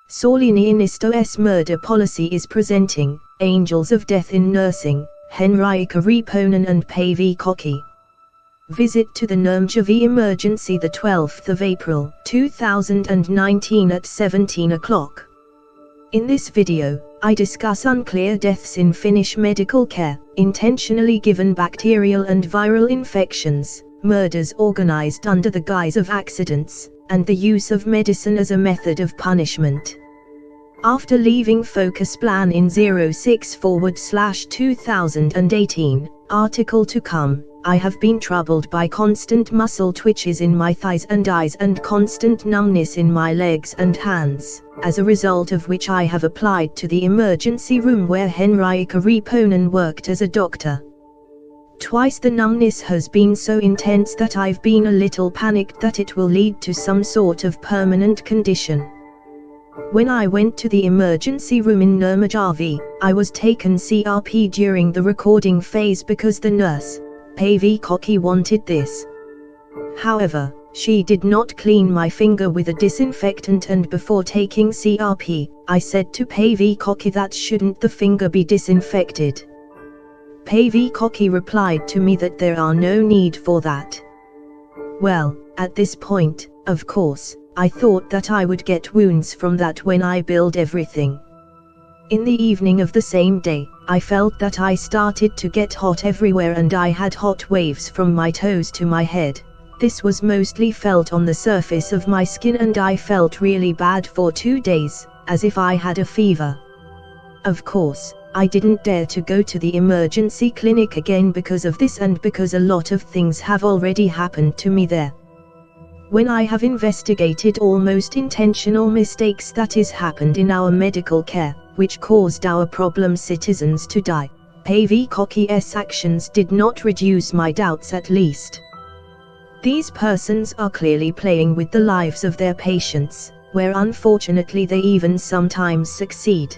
Sauli-Niinisto's murder policy is presenting angels of death in nursing, Henriikka Riepponen and Päivi Kokki. Visit to the Nurmijärvi emergency the 12th of April 2019 at 17 o'clock. In this video, I discuss unclear deaths in Finnish medical care, intentionally given bacterial and viral infections, murders organized under the guise of accidents, and the use of medicine as a method of punishment. After leaving Focus Plan in 06/2018, article to come, I have been troubled by constant muscle twitches in my thighs and eyes and constant numbness in my legs and hands, as a result of which I have applied to the emergency room where Henriikka Riepponen worked as a doctor. Twice the numbness has been so intense that I've been a little panicked that it will lead to some sort of permanent condition. When I went to the emergency room in Nurmijärvi, I was taken CRP during the recording phase because the nurse, Päivi Kokki, wanted this. However, she did not clean my finger with a disinfectant, and before taking CRP, I said to Päivi Kokki that shouldn't the finger be disinfected. Päivi Kokki replied to me that there are no need for that. Well, at this point, of course, I thought that I would get wounds from that when I build everything. In the evening of the same day, I felt that I started to get hot everywhere and I had hot waves from my toes to my head. This was mostly felt on the surface of my skin and I felt really bad for 2 days, as if I had a fever. Of course, I didn't dare to go to the emergency clinic again because of this and because a lot of things have already happened to me there. When I have investigated almost intentional mistakes that is happened in our medical care, which caused our problem citizens to die, Päivi Kokki's actions did not reduce my doubts at least. These persons are clearly playing with the lives of their patients, where unfortunately they even sometimes succeed.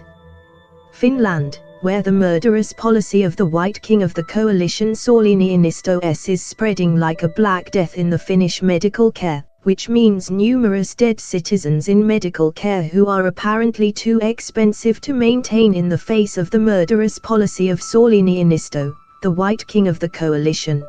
Finland, where the murderous policy of the White King of the coalition Sauli-Niinisto is spreading like a black death in the Finnish medical care, which means numerous dead citizens in medical care who are apparently too expensive to maintain in the face of the murderous policy of Sauli-Niinisto, the White King of the coalition.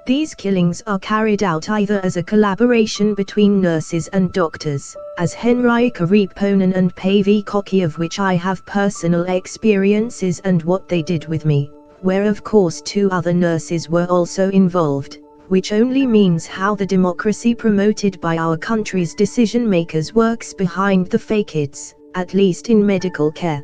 These killings are carried out either as a collaboration between nurses and doctors, as Henriikka Riepponen and Päivi Kokki, of which I have personal experiences and what they did with me, where of course 2 other nurses were also involved, which only means how the democracy promoted by our country's decision makers works behind the facades, at least in medical care.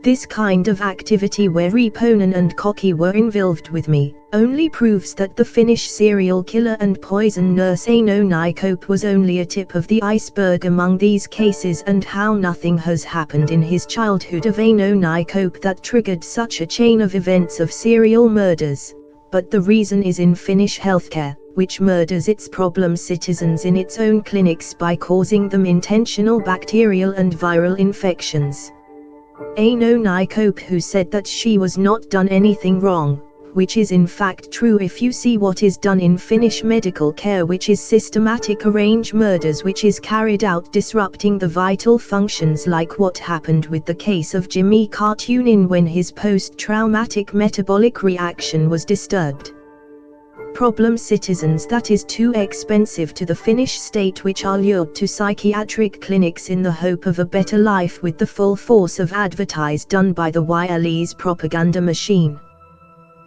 This kind of activity where Riepponen and Kokki were involved with me, only proves that the Finnish serial killer and poison nurse Aino Naikope was only a tip of the iceberg among these cases, and how nothing has happened in his childhood of Aino Naikope that triggered such a chain of events of serial murders. But the reason is in Finnish healthcare, which murders its problem citizens in its own clinics by causing them intentional bacterial and viral infections. Aino Naikope, who said that she was not done anything wrong, which is in fact true if you see what is done in Finnish medical care, which is systematic arranged murders which is carried out disrupting the vital functions, like what happened with the case of Jimmy Cartunin when his post-traumatic metabolic reaction was disturbed. Problem citizens that is too expensive to the Finnish state, which are lured to psychiatric clinics in the hope of a better life with the full force of advertise done by the YLE's propaganda machine.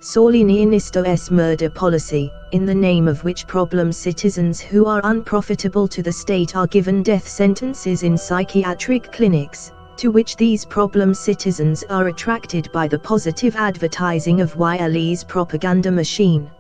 Sauli-Niinisto's murder policy, in the name of which problem citizens who are unprofitable to the state are given death sentences in psychiatric clinics, to which these problem citizens are attracted by the positive advertising of YLE's propaganda machine.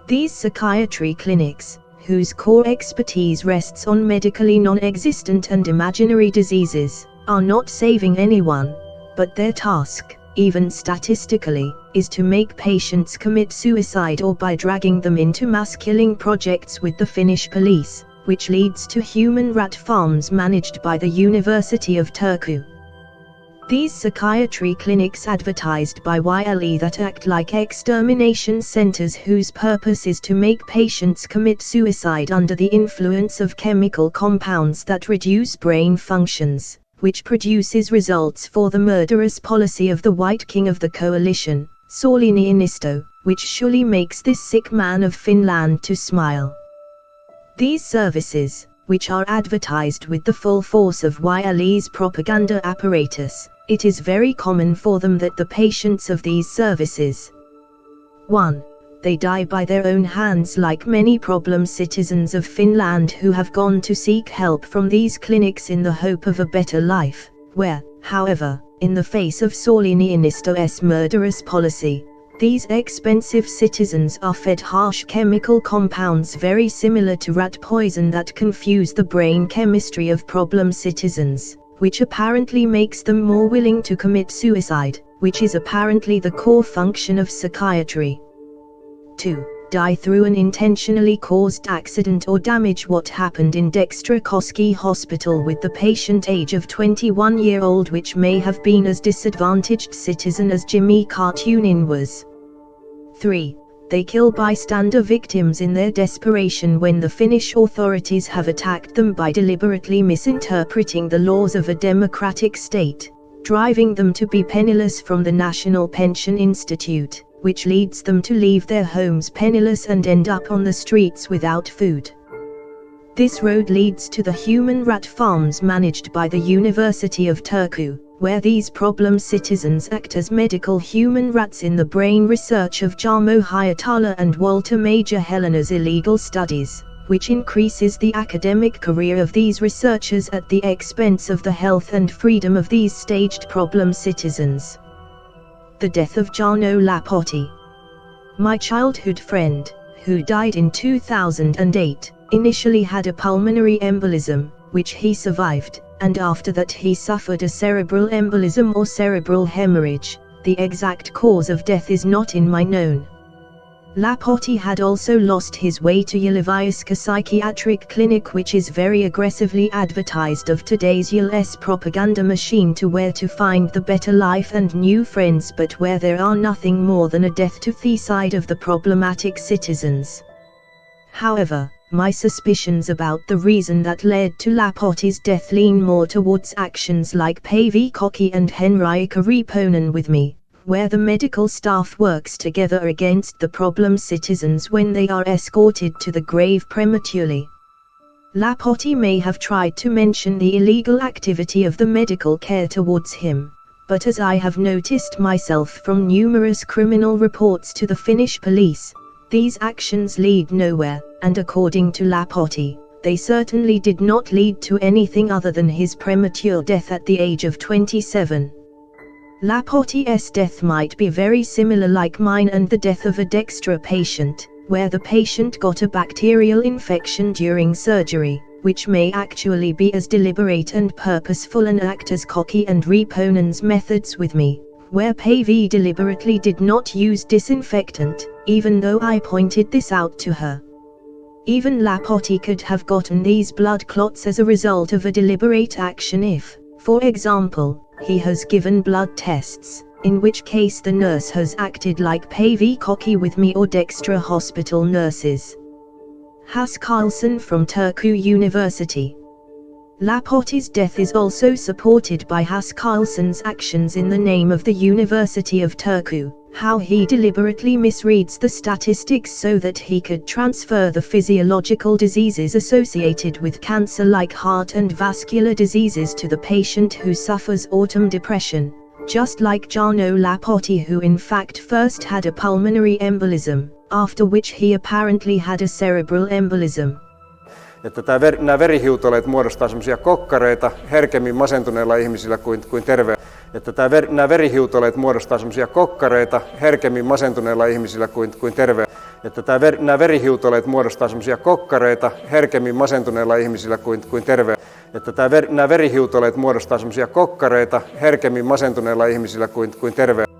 These psychiatry clinics, whose core expertise rests on medically non-existent and imaginary diseases, are not saving anyone, but their task, even statistically, is to make patients commit suicide or by dragging them into mass-killing projects with the Finnish police, which leads to human rat farms managed by the University of Turku. These psychiatry clinics advertised by YLE that act like extermination centers whose purpose is to make patients commit suicide under the influence of chemical compounds that reduce brain functions, which produces results for the murderous policy of the White King of the Coalition, Sauli Niinisto, which surely makes this sick man of Finland to smile. These services, which are advertised with the full force of YLE's propaganda apparatus, it is very common for them that the patients of these services 1. They die by their own hands like many problem citizens of Finland who have gone to seek help from these clinics in the hope of a better life, where, however, in the face of Sauli Niinisto's murderous policy, these expensive citizens are fed harsh chemical compounds very similar to rat poison that confuse the brain chemistry of problem citizens, which apparently makes them more willing to commit suicide, which is apparently the core function of psychiatry. 2. Die through an intentionally caused accident or damage. What happened in Dextra-Koski Hospital with the patient age of 21-year-old, which may have been as disadvantaged citizen as Jimmy Cartoonin was. 3. They kill bystander victims in their desperation when the Finnish authorities have attacked them by deliberately misinterpreting the laws of a democratic state, driving them to be penniless from the National Pension Institute, which leads them to leave their homes penniless and end up on the streets without food. This road leads to the human rat farms managed by the University of Turku, where these problem citizens act as medical human rats in the brain research of Jarmo Hayatala and Walter Major Helena's illegal studies, which increases the academic career of these researchers at the expense of the health and freedom of these staged problem citizens. The death of Jarno Lapotti. My childhood friend, who died in 2008, initially had a pulmonary embolism, which he survived, and after that he suffered a cerebral embolism or cerebral hemorrhage. The exact cause of death is not in my known. Lapotti had also lost his way to Yleviiska psychiatric clinic, which is very aggressively advertised of today's Yle's propaganda machine, to where to find the better life and new friends, but where there are nothing more than a death to the side of the problematic citizens. However, my suspicions about the reason that led to Lapotti's death lean more towards actions like Päivi Kokki and Henriikka Riepponen with me, where the medical staff works together against the problem citizens when they are escorted to the grave prematurely. Lapotti may have tried to mention the illegal activity of the medical care towards him, but as I have noticed myself from numerous criminal reports to the Finnish police, these actions lead nowhere, and according to Lapotti, they certainly did not lead to anything other than his premature death at the age of 27. Lapotti's death might be very similar like mine and the death of a Dextra patient, where the patient got a bacterial infection during surgery, which may actually be as deliberate and purposeful an act as Kokki and Riepponen's methods with me, where Päivi deliberately did not use disinfectant, even though I pointed this out to her. Even Lapotti could have gotten these blood clots as a result of a deliberate action if, for example, he has given blood tests, in which case the nurse has acted like Päivi Kokki with me or Dextra hospital nurses. Has Carlson from Turku University. Lapotti's death is also supported by Has Carlson's actions in the name of the University of Turku, how he deliberately misreads the statistics so that he could transfer the physiological diseases associated with cancer like heart and vascular diseases to the patient who suffers autumn depression, just like Jarno Lapotti, who in fact first had a pulmonary embolism, after which he apparently had a cerebral embolism. Että nämä verihiutaleet muodostaa semmoisia kokkareita herkemmin masentuneilla ihmisillä kuin terveillä. Että nämä verihiutaleet muodostaa semmoisia kokkareita herkemmin masentuneilla ihmisillä kuin terveillä. Että nämä verihiutaleet muodostaa semmoisia kokkareita herkemmin masentuneilla ihmisillä kuin terveillä. Että nämä verihiutaleet muodostaa semmoisia kokkareita herkemmin masentuneilla ihmisillä kuin terveillä.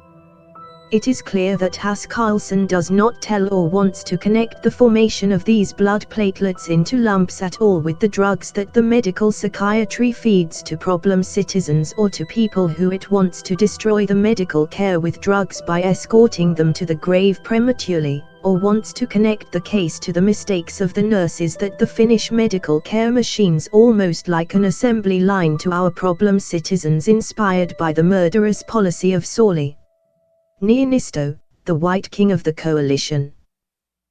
It is clear that Hasse Carlson does not tell or wants to connect the formation of these blood platelets into lumps at all with the drugs that the medical psychiatry feeds to problem citizens or to people who it wants to destroy the medical care with drugs by escorting them to the grave prematurely, or wants to connect the case to the mistakes of the nurses that the Finnish medical care machines almost like an assembly line to our problem citizens inspired by the murderous policy of Sauli Niinisto, the White King of the coalition.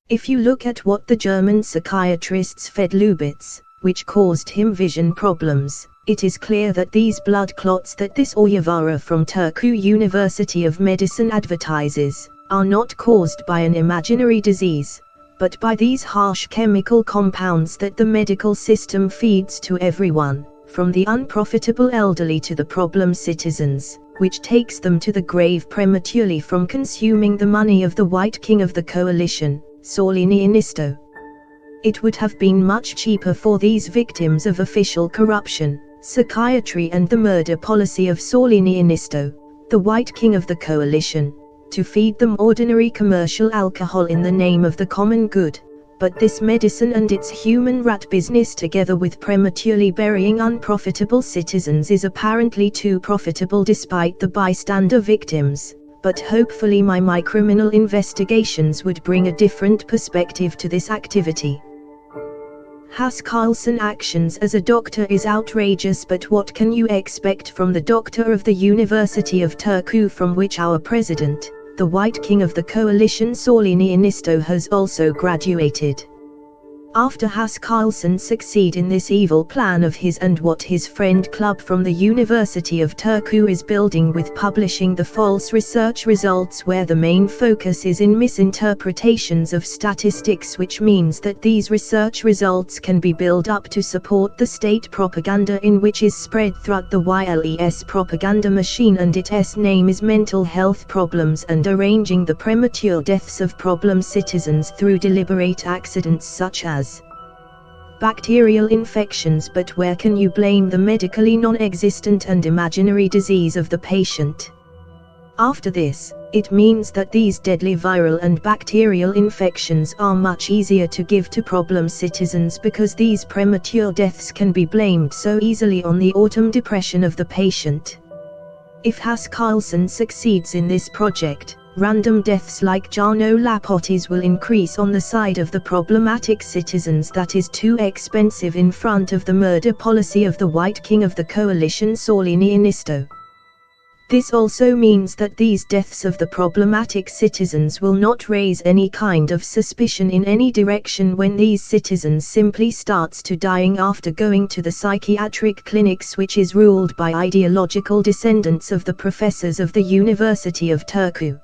If you look at what the German psychiatrists fed Lubitz, which caused him vision problems, it is clear that these blood clots that this Oyavara from Turku University of Medicine advertises, are not caused by an imaginary disease, but by these harsh chemical compounds that the medical system feeds to everyone, from the unprofitable elderly to the problem citizens, which takes them to the grave prematurely from consuming the money of the White King of the coalition, Sauli Niinisto. It would have been much cheaper for these victims of official corruption, psychiatry and the murder policy of Sauli Niinisto, the White King of the coalition, to feed them ordinary commercial alcohol in the name of the common good, but this medicine and its human rat business together with prematurely burying unprofitable citizens is apparently too profitable despite the bystander victims, but hopefully my criminal investigations would bring a different perspective to this activity. Hasse Carlson actions as a doctor is outrageous, but what can you expect from the doctor of the University of Turku from which our president, the White King of the coalition Sauli Niinisto has also graduated? After Hasse Carlson succeed in this evil plan of his and what his friend club from the University of Turku is building with publishing the false research results where the main focus is in misinterpretations of statistics, which means that these research results can be built up to support the state propaganda in which is spread throughout the YLES propaganda machine, and its name is mental health problems and arranging the premature deaths of problem citizens through deliberate accidents such as bacterial infections. But where can you blame the medically non-existent and imaginary disease of the patient? After this, it means that these deadly viral and bacterial infections are much easier to give to problem citizens because these premature deaths can be blamed so easily on the autumn depression of the patient. If Hasse Carlson succeeds in this project, random deaths like Jarno Lapotti's will increase on the side of the problematic citizens. That is too expensive in front of the murder policy of the White King of the coalition Sauli Niinisto. This also means that these deaths of the problematic citizens will not raise any kind of suspicion in any direction when these citizens simply starts to dying after going to the psychiatric clinics, which is ruled by ideological descendants of the professors of the University of Turku.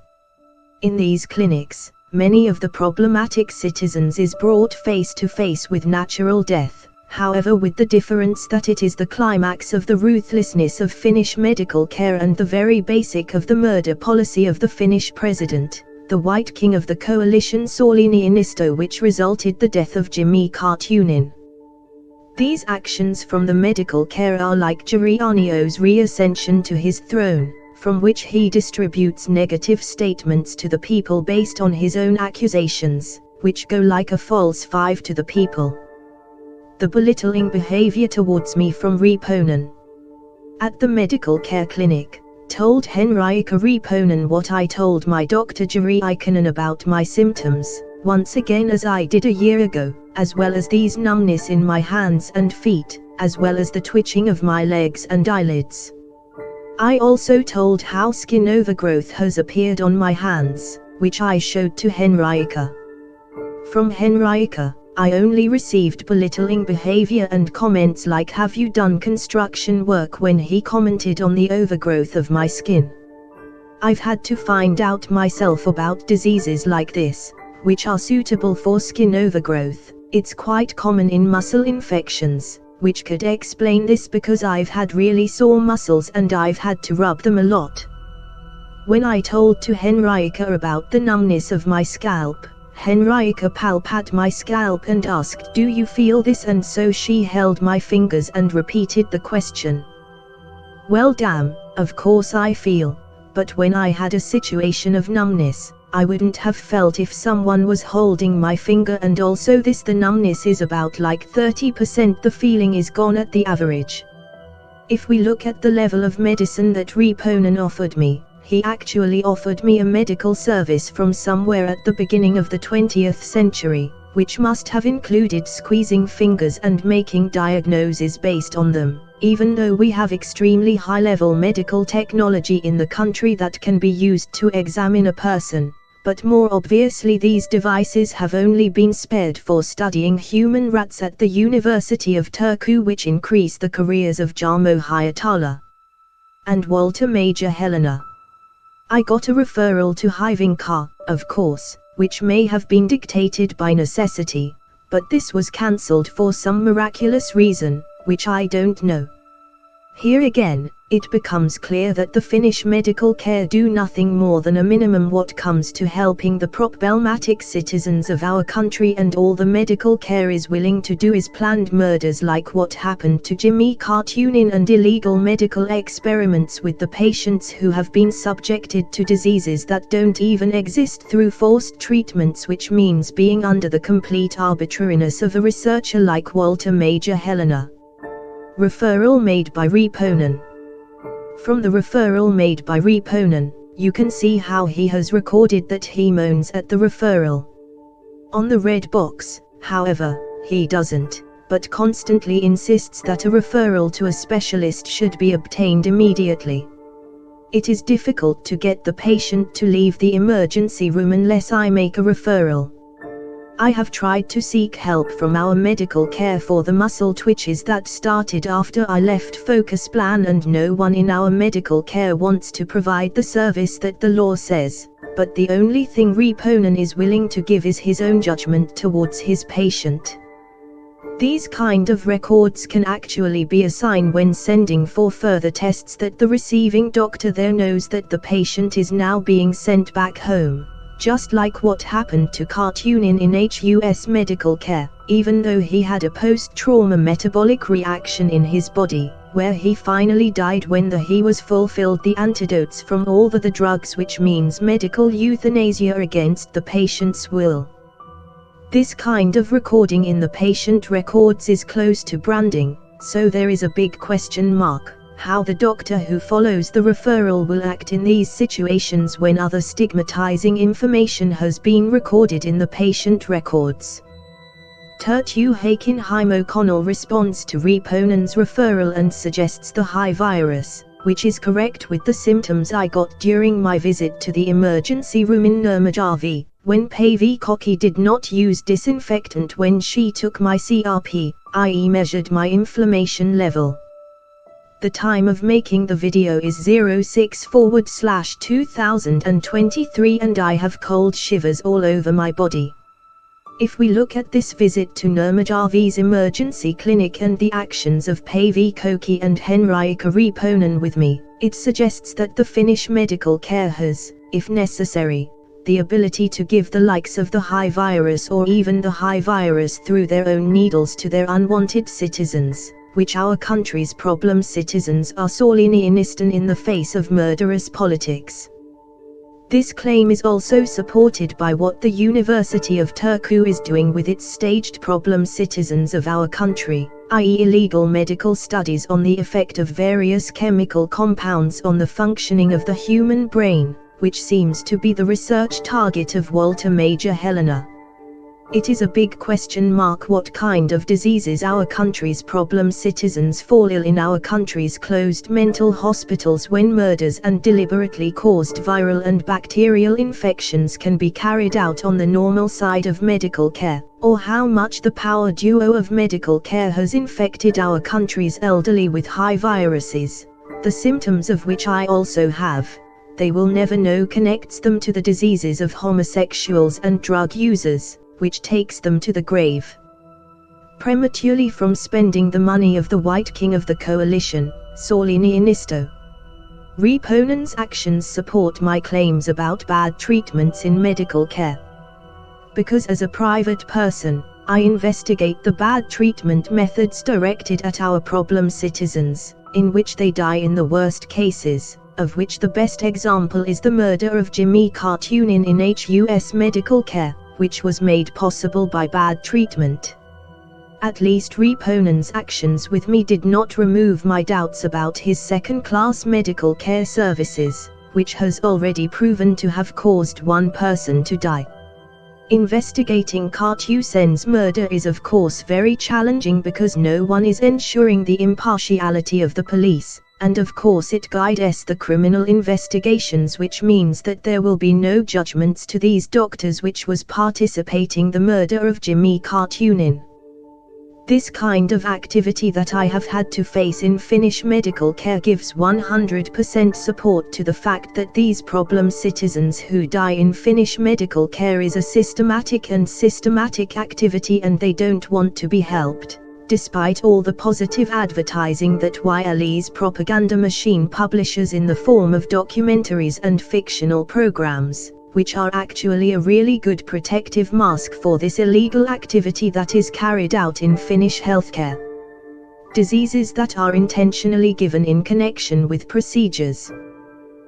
In these clinics, many of the problematic citizens is brought face to face with natural death, however with the difference that it is the climax of the ruthlessness of Finnish medical care and the very basic of the murder policy of the Finnish president, the White King of the coalition Sauli Niinisto, which resulted the death of Jimmy Kartunen. These actions from the medical care are like Giuliano's reascension to his throne, from which he distributes negative statements to the people based on his own accusations, which go like a false five to the people. The belittling behavior towards me from Riepponen. At the medical care clinic, told Henriikka Riepponen what I told my doctor Jari Ikonen about my symptoms, once again as I did a year ago, as well as these numbness in my hands and feet, as well as the twitching of my legs and eyelids. I also told how skin overgrowth has appeared on my hands, which I showed to Henriikka. From Henriikka, I only received belittling behavior and comments like "Have you done construction work?" when he commented on the overgrowth of my skin. I've had to find out myself about diseases like this, which are suitable for skin overgrowth. It's quite common in muscle infections, which could explain this because I've had really sore muscles and I've had to rub them a lot. When I told to Henriikka about the numbness of my scalp, Henriikka palpated my scalp and asked, "Do you feel this?" and so she held my fingers and repeated the question. Well damn, of course I feel, but when I had a situation of numbness, I wouldn't have felt if someone was holding my finger, and also the numbness is about like 30%, the feeling is gone at the average. If we look at the level of medicine that Riepponen offered me, he actually offered me a medical service from somewhere at the beginning of the 20th century, which must have included squeezing fingers and making diagnoses based on them, even though we have extremely high-level medical technology in the country that can be used to examine a person. But more obviously these devices have only been spared for studying human rats at the University of Turku, which increase the careers of Jarmo Hietala and Walter Major Helena. I got a referral to Hyvinkää, of course, which may have been dictated by necessity, but this was cancelled for some miraculous reason, which I don't know. Here again, it becomes clear that the Finnish medical care do nothing more than a minimum what comes to helping the problematic citizens of our country, and all the medical care is willing to do is planned murders like what happened to Jimmy Cartoonin, and illegal medical experiments with the patients who have been subjected to diseases that don't even exist through forced treatments, which means being under the complete arbitrariness of a researcher like Walter Major Helena. Referral made by Riepponen. From the referral made by Riepponen, you can see how he has recorded that he moans at the referral. On the red box, however, he doesn't, but constantly insists that a referral to a specialist should be obtained immediately. It is difficult to get the patient to leave the emergency room unless I make a referral. I have tried to seek help from our medical care for the muscle twitches that started after I left Focus Plan, and no one in our medical care wants to provide the service that the law says, but the only thing Riepponen is willing to give is his own judgment towards his patient. These kind of records can actually be a sign when sending for further tests that the receiving doctor there knows that the patient is now being sent back home. Just like what happened to Cartoonin in HUS medical care, even though he had a post-trauma metabolic reaction in his body, where he finally died when he was fulfilled the antidotes from all the drugs, which means medical euthanasia against the patient's will. This kind of recording in the patient records is close to branding, so there is a big question mark how the doctor who follows the referral will act in these situations when other stigmatizing information has been recorded in the patient records. Terttu Heikinheim O'Connell responds to Riepponen's referral and suggests the high virus, which is correct with the symptoms I got during my visit to the emergency room in Nurmijärvi, when Päivi Kokki did not use disinfectant when she took my CRP, i.e. measured my inflammation level. The time of making the video is 06/2023 and I have cold shivers all over my body. If we look at this visit to Nurmijärvi's emergency clinic and the actions of Päivi Kokki and Henriikka Riepponen with me, it suggests that the Finnish medical care has, if necessary, the ability to give the likes of the high virus or even the high virus through their own needles to their unwanted citizens, which our country's problem citizens are sorely needing in the face of murderous politics. This claim is also supported by what the University of Turku is doing with its staged problem citizens of our country, i.e. illegal medical studies on the effect of various chemical compounds on the functioning of the human brain, which seems to be the research target of Walter Major Helena. It is a big question mark what kind of diseases our country's problem citizens fall ill in our country's closed mental hospitals when murders and deliberately caused viral and bacterial infections can be carried out on the normal side of medical care, or how much the power duo of medical care has infected our country's elderly with high viruses, the symptoms of which I also have. They will never know connects them to the diseases of homosexuals and drug users, which takes them to the grave prematurely from spending the money of the White King of the Coalition, Sauli Niinisto. Riepponen's actions support my claims about bad treatments in medical care. Because as a private person, I investigate the bad treatment methods directed at our problem citizens, in which they die in the worst cases, of which the best example is the murder of Jimmy Cartunin in HUS medical care, which was made possible by bad treatment. At least Riepponen's actions with me did not remove my doubts about his second-class medical care services, which has already proven to have caused one person to die. Investigating Cartusen's murder is of course very challenging because no one is ensuring the impartiality of the police, and of course it guides the criminal investigations, which means that there will be no judgments to these doctors which was participating the murder of Jimmy Cartunin. This kind of activity that I have had to face in Finnish medical care gives 100% support to the fact that these problem citizens who die in Finnish medical care is a systematic activity and they don't want to be helped, despite all the positive advertising that YLE's propaganda machine publishes in the form of documentaries and fictional programs, which are actually a really good protective mask for this illegal activity that is carried out in Finnish healthcare. Diseases that are intentionally given in connection with procedures.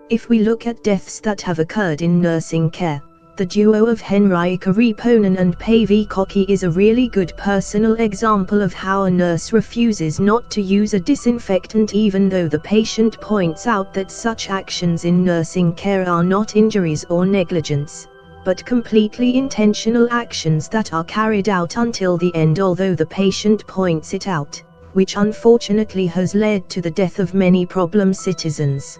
If we look at deaths that have occurred in nursing care, the duo of Henriikka Riepponen and Päivi Kokki is a really good personal example of how a nurse refuses not to use a disinfectant even though the patient points out that such actions in nursing care are not injuries or negligence, but completely intentional actions that are carried out until the end although the patient points it out, which unfortunately has led to the death of many problem citizens.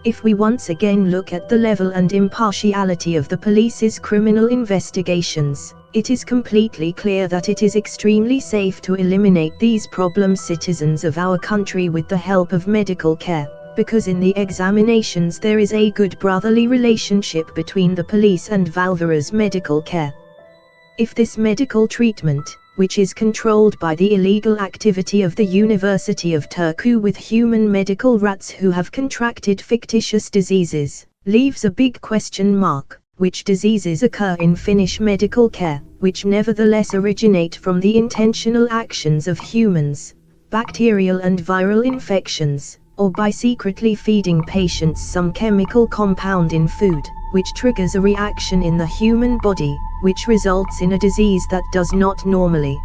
If we once again look at the level and impartiality of the police's criminal investigations, it is completely clear that it is extremely safe to eliminate these problem citizens of our country with the help of medical care, because in the examinations there is a good brotherly relationship between the police and Valvira's medical care. If this medical treatment, which is controlled by the illegal activity of the University of Turku with human medical rats who have contracted fictitious diseases, leaves a big question mark, which diseases occur in Finnish medical care, which nevertheless originate from the intentional actions of humans, bacterial and viral infections, or by secretly feeding patients some chemical compound in food, which triggers a reaction in the human body, which results in a disease that does not normally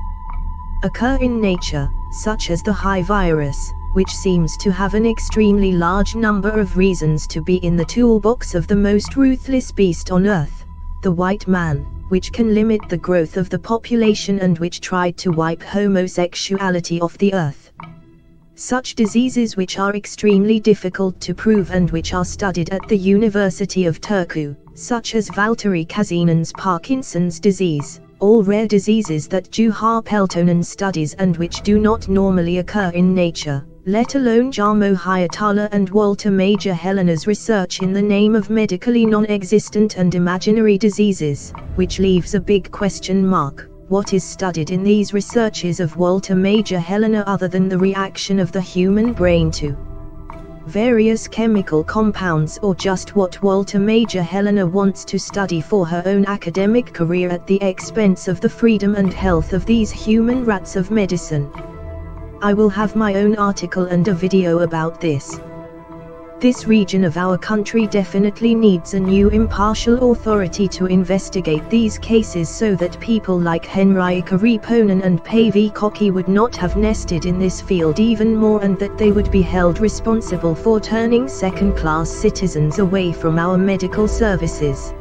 occur in nature, such as the high virus, which seems to have an extremely large number of reasons to be in the toolbox of the most ruthless beast on earth, the white man, which can limit the growth of the population and which tried to wipe homosexuality off the earth. Such diseases which are extremely difficult to prove and which are studied at the University of Turku, such as Valtteri Kasinen's Parkinson's disease, all rare diseases that Juha Peltonen studies and which do not normally occur in nature, let alone Jarmo Hyatala and Walter Major Helena's research in the name of medically non-existent and imaginary diseases, which leaves a big question mark. What is studied in these researches of Walter Major Helena other than the reaction of the human brain to various chemical compounds, or just what Walter Major Helena wants to study for her own academic career at the expense of the freedom and health of these human rats of medicine? I will have my own article and a video about this. This region of our country definitely needs a new impartial authority to investigate these cases so that people like Henriikka Riepponen and Päivi Kokki would not have nested in this field even more, and that they would be held responsible for turning second-class citizens away from our medical services.